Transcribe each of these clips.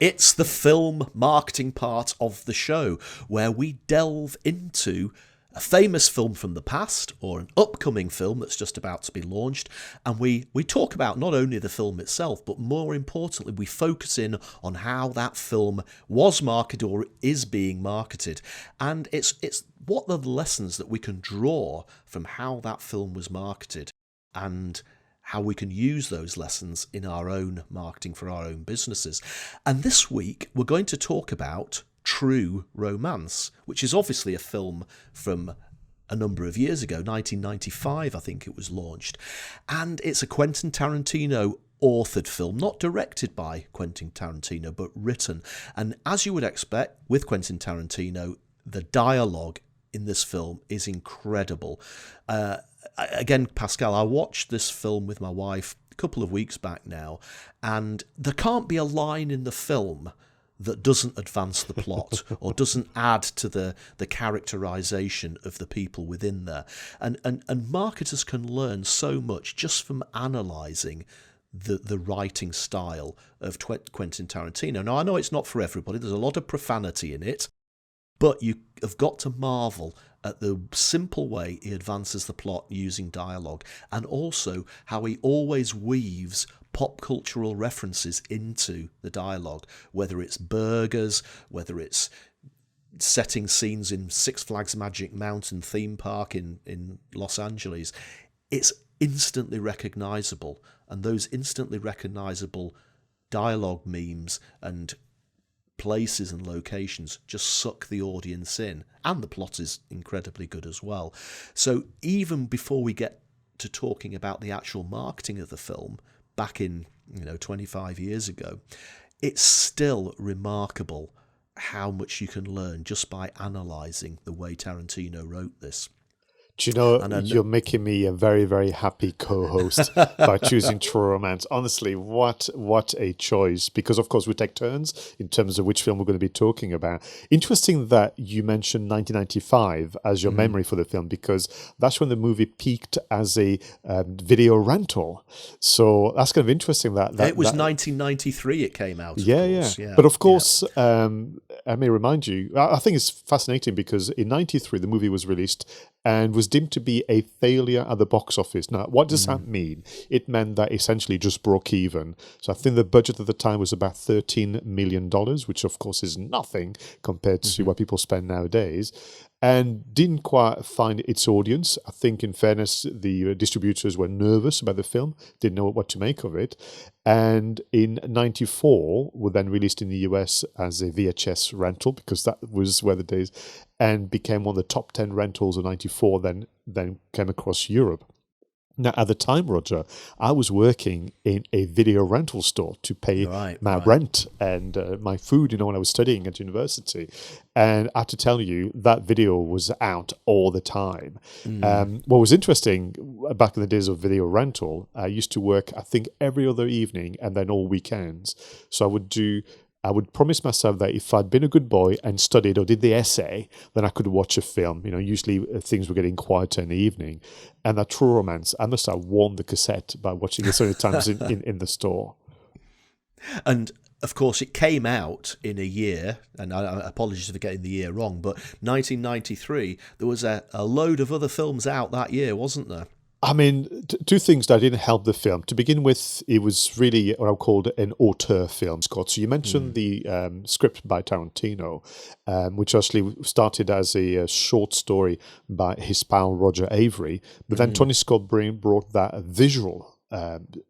It's the film marketing part of the show where we delve into a famous film from the past or an upcoming film that's just about to be launched, and we talk about not only the film itself, but more importantly, we focus in on how that film was marketed or is being marketed. And it's what are the lessons that we can draw from how that film was marketed and how we can use those lessons in our own marketing for our own businesses. And this week, we're going to talk about True Romance, which is obviously a film from a number of years ago, 1995, I think it was launched. And it's a Quentin Tarantino authored film, not directed by Quentin Tarantino, but written. And as you would expect with Quentin Tarantino, the dialogue in this film is incredible. Again, Pascal, I watched this film with my wife a couple of weeks back now, and there can't be a line in the film that doesn't advance the plot or doesn't add to the characterization of the people within there. And marketers can learn so much just from analysing the writing style of Quentin Tarantino. Now, I know it's not for everybody. There's a lot of profanity in it, but you have got to marvel at the simple way he advances the plot using dialogue, and also how he always weaves pop cultural references into the dialogue, whether it's burgers, whether it's setting scenes in Six Flags Magic Mountain theme park in Los Angeles. It's instantly recognisable, and those instantly recognisable dialogue memes and places and locations just suck the audience in, and the plot is incredibly good as well. So even before we get to talking about the actual marketing of the film back in 25 years ago, it's still remarkable how much you can learn just by analysing the way Tarantino wrote this. Do you know, you're making me a very, very happy co-host by choosing True Romance. Honestly, what a choice. Because, of course, we take turns in terms of which film we're going to be talking about. Interesting that you mentioned 1995 as your memory for the film, because that's when the movie peaked as a video rental. So that's kind of interesting. That it was 1993 it came out, yeah. But, of course, I may remind you, I think it's fascinating because in 93, the movie was released and was deemed to be a failure at the box office. Now, what does that mean? It meant that essentially just broke even. So I think the budget at the time was about $13 million, which of course is nothing compared to what people spend nowadays, and didn't quite find its audience. I think, in fairness, the distributors were nervous about the film, didn't know what to make of it. And in 94, were then released in the US as a VHS rental, because that was where the days, and became one of the top 10 rentals of 94, then came across Europe. Now, at the time, Roger, I was working in a video rental store to pay my rent and my food, when I was studying at university. And I have to tell you, that video was out all the time. What was interesting, back in the days of video rental, I used to work, I think, every other evening and then all weekends. So I would promise myself that if I'd been a good boy and studied or did the essay, then I could watch a film. Usually things were getting quieter in the evening. And that True Romance, I must have worn the cassette by watching it so many times in the store. And of course, it came out in a year, and I apologize for getting the year wrong, but 1993, there was a load of other films out that year, wasn't there? I mean, two things that didn't help the film. To begin with, it was really what I called an auteur film, Scott. So you mentioned the script by Tarantino, which actually started as a short story by his pal Roger Avery. But then Tony Scott brought that visual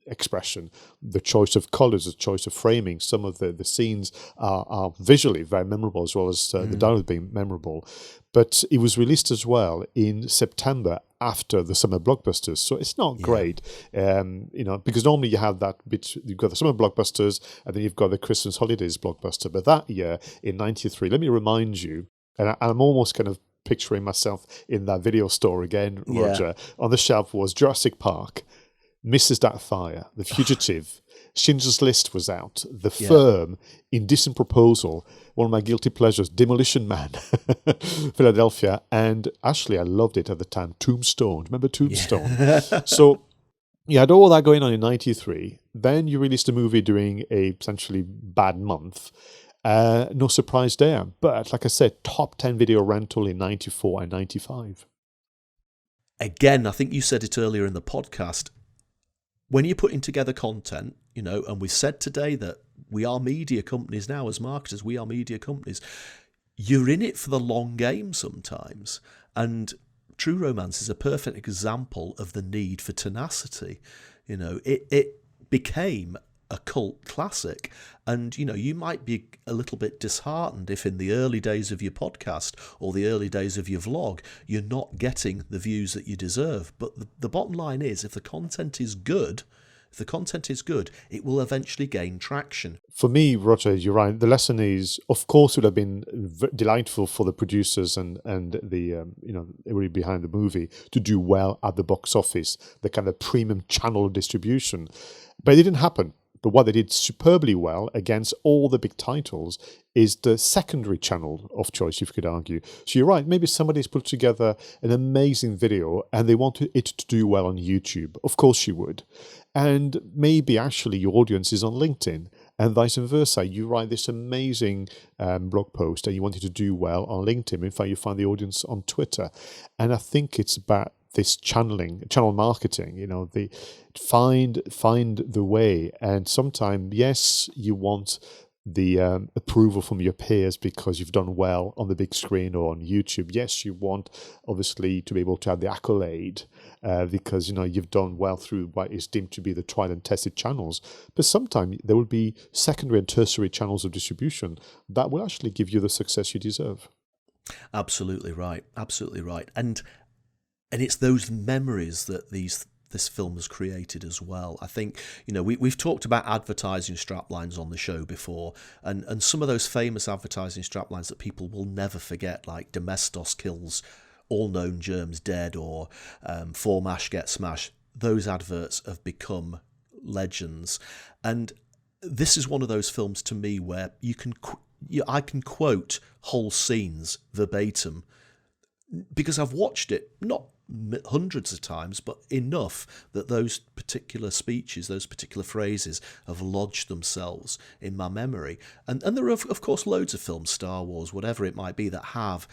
expression, the choice of colors, the choice of framing. Some of the scenes are visually very memorable, as well as the dialogue being memorable. But it was released as well in September after the summer blockbusters. So it's not great, because normally you have that bit, you've got the summer blockbusters and then you've got the Christmas holidays blockbuster. But that year, in 93, let me remind you, and I'm almost kind of picturing myself in that video store again, Roger. On the shelf was Jurassic Park, Mrs. Doubtfire, The Fugitive, Schindler's List was out, The Firm, Indecent Proposal, one of my guilty pleasures, Demolition Man, Philadelphia, and actually I loved it at the time, Tombstone. Remember Tombstone? So You had all that going on in 93. Then you released a movie during a potentially bad month. No surprise there. But like I said, top 10 video rental in 94 and 95. Again, I think you said it earlier in the podcast, when you're putting together content, and we said today that we are media companies now, as marketers, we are media companies, you're in it for the long game sometimes. And True Romance is a perfect example of the need for tenacity. It became a cult classic. And, you might be a little bit disheartened if in the early days of your podcast or the early days of your vlog, you're not getting the views that you deserve. But the bottom line is, if the content is good, it will eventually gain traction. For me, Roger, you're right. The lesson is, of course, it would have been delightful for the producers and the everybody behind the movie to do well at the box office, the kind of premium channel distribution. But it didn't happen. But what they did superbly well against all the big titles is the secondary channel of choice, if you could argue. So you're right, maybe somebody's put together an amazing video and they want it to do well on YouTube. Of course you would. And maybe actually your audience is on LinkedIn and vice versa. You write this amazing blog post and you want it to do well on LinkedIn. In fact, you find the audience on Twitter. And I think it's about this channel marketing, the find the way. And sometimes, yes, you want the approval from your peers because you've done well on the big screen or on YouTube. Yes, you want obviously to be able to have the accolade because you've done well through what is deemed to be the tried and tested channels. But sometimes there will be secondary and tertiary channels of distribution that will actually give you the success you deserve. Absolutely right. And it's those memories that this film has created as well. I think, we've talked about advertising straplines on the show before, and some of those famous advertising straplines that people will never forget, like Domestos kills all known germs dead, or Formash gets smashed. Those adverts have become legends. And this is one of those films to me where I can quote whole scenes verbatim because I've watched it, not hundreds of times, but enough that those particular speeches, those particular phrases have lodged themselves in my memory. And there are, of course, loads of films, Star Wars, whatever it might be, that have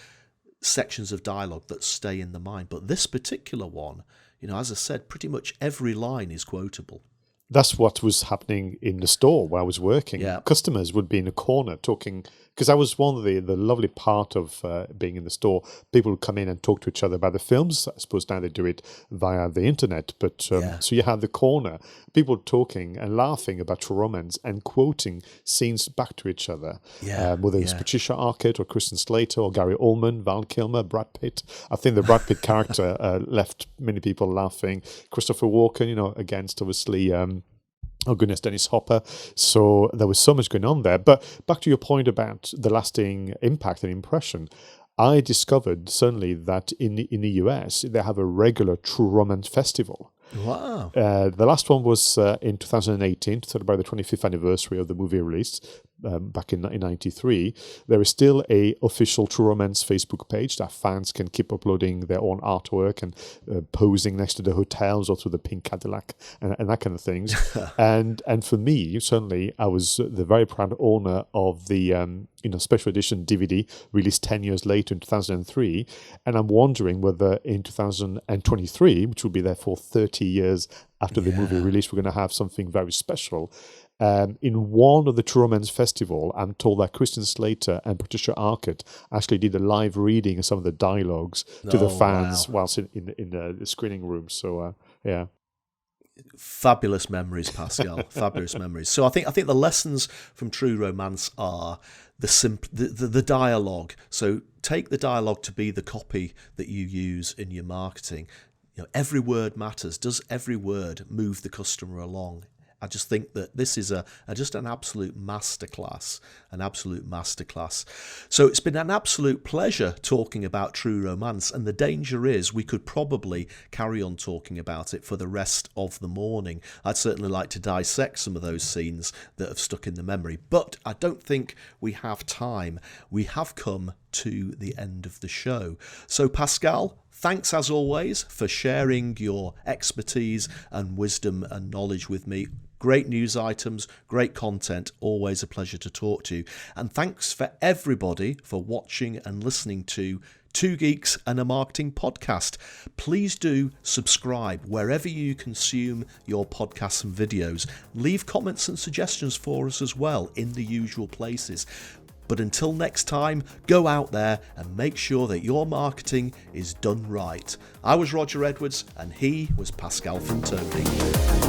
sections of dialogue that stay in the mind. But this particular one, as I said, pretty much every line is quotable. That's what was happening in the store where I was working. Yeah. Customers would be in a corner talking, because I was one of the lovely part of being in the store. People would come in and talk to each other about the films. I suppose now they do it via the internet. But so you had the corner, people talking and laughing about True Romance and quoting scenes back to each other. Whether it's Patricia Arquette or Kristen Slater or Gary Oldman, Val Kilmer, Brad Pitt. I think the Brad Pitt character left many people laughing. Christopher Walken, against obviously... oh goodness, Dennis Hopper. So there was so much going on there. But back to your point about the lasting impact and impression, I discovered certainly that in the US, they have a regular True Romance festival. Wow. The last one was in 2018 to celebrate the 25th anniversary of the movie release back in 93. There is still a official True Romance Facebook page that fans can keep uploading their own artwork and posing next to the hotels or through the pink Cadillac and that kind of things. and for me, certainly, I was the very proud owner of the special edition DVD released 10 years later in 2003. And I'm wondering whether in 2023, which will be therefore 30 years after the movie release, we're going to have something very special. In one of the True Romance Festival, I'm told that Kristen Slater and Patricia Arquette actually did a live reading of some of the dialogues to the fans whilst in the screening room. So, Fabulous memories, Pascal. Fabulous memories. So I think the lessons from True Romance are the dialogue. So take the dialogue to be the copy that you use in your marketing. Every word matters. Does every word move the customer along? I just think that this is just an absolute masterclass, So it's been an absolute pleasure talking about True Romance, and the danger is we could probably carry on talking about it for the rest of the morning. I'd certainly like to dissect some of those scenes that have stuck in the memory, but I don't think we have time. We have come to the end of the show. So Pascal, thanks as always for sharing your expertise and wisdom and knowledge with me. Great news items, great content, always a pleasure to talk to you. And thanks for everybody for watching and listening to Two Geeks and a Marketing Podcast. Please do subscribe wherever you consume your podcasts and videos. Leave comments and suggestions for us as well in the usual places. But until next time, go out there and make sure that your marketing is done right. I was Roger Edwards and he was Pascal Fintoni.